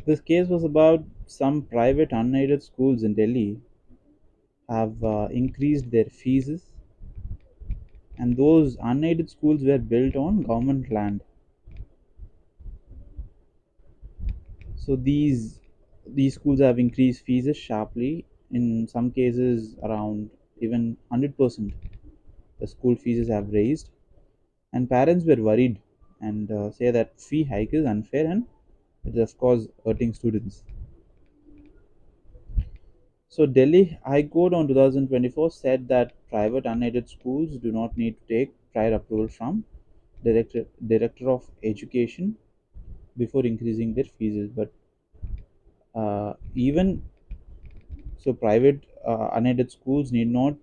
This case was about some private unaided schools in Delhi have increased their fees, and those unaided schools were built on government land. So these schools have increased fees sharply. In some cases, around even 100%. The school fees have raised, and parents were worried and say that fee hike is unfair and it is of course hurting students. So Delhi High Court on 2024 said that private unaided schools do not need to take prior approval from director of education before increasing their fees. But even so, private unaided schools need not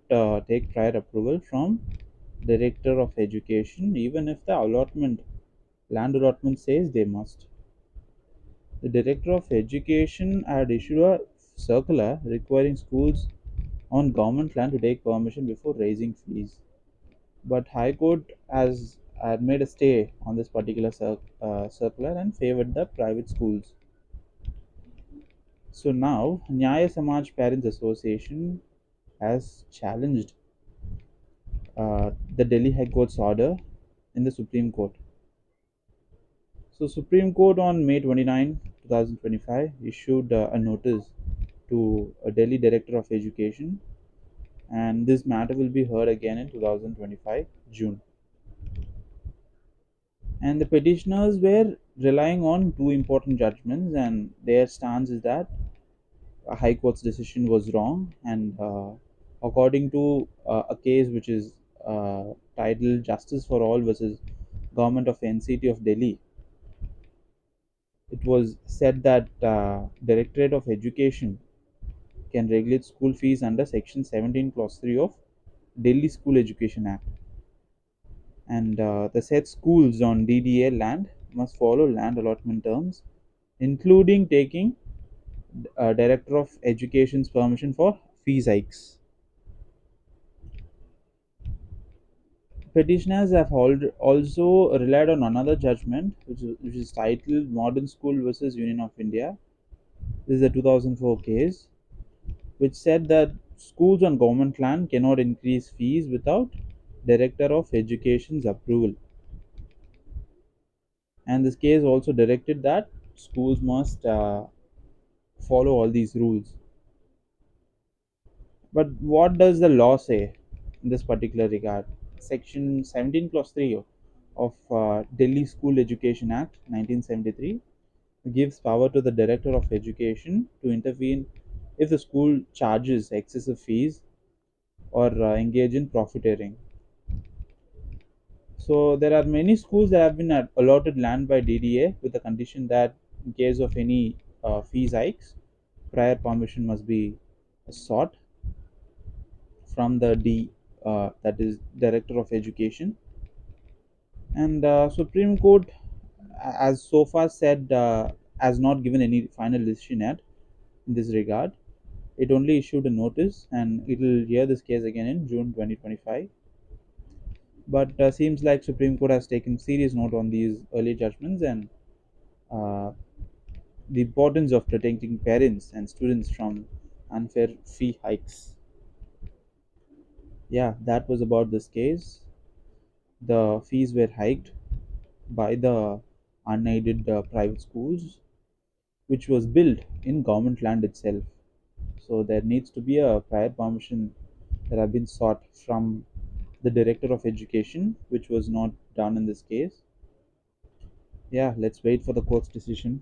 take prior approval from director of education, even if the land allotment says they must. The director of education had issued a circular requiring schools on government land to take permission before raising fees. But High Court has had made a stay on this particular circular and favored the private schools. So now, Nyaya Samaj Parents Association has challenged the Delhi High Court's order in the Supreme Court. So, Supreme Court on May 29, 2025, issued a notice to a Delhi Director of Education, and this matter will be heard again in 2025 June. And the petitioners were relying on two important judgments, and their stance is that a High Court's decision was wrong, and according to a case which is titled Justice for All versus Government of NCT of Delhi, it was said that Directorate of Education can regulate school fees under Section 17 Clause 3 of Delhi School Education Act, and the said schools on DDA land must follow land allotment terms, including taking Director of Education's permission for fees hikes. Petitioners have also relied on another judgment, which is titled Modern School versus Union of India. This is a 2004 case, which said that schools on government land cannot increase fees without Director of Education's approval. And this case also directed that schools must follow all these rules. But what does the law say in this particular regard? Section 17 Clause 3 of Delhi School Education Act 1973 gives power to the Director of Education to intervene if the school charges excessive fees or engage in profiteering. So there are many schools that have been allotted land by DDA with the condition that in case of any fees hikes, prior permission must be sought from the that is Director of Education. And Supreme Court, as so far said, has not given any final decision yet in this regard. It only issued a notice, and it will hear this case again in June 2025. But seems like Supreme Court has taken serious note on these early judgments and uh, the importance of protecting parents and students from unfair fee hikes. Yeah, that was about this case. The fees were hiked by the unaided private schools, which was built in government land itself. So there needs to be a prior permission that have been sought from the Director of Education, which was not done in this case. Yeah, let's wait for the court's decision.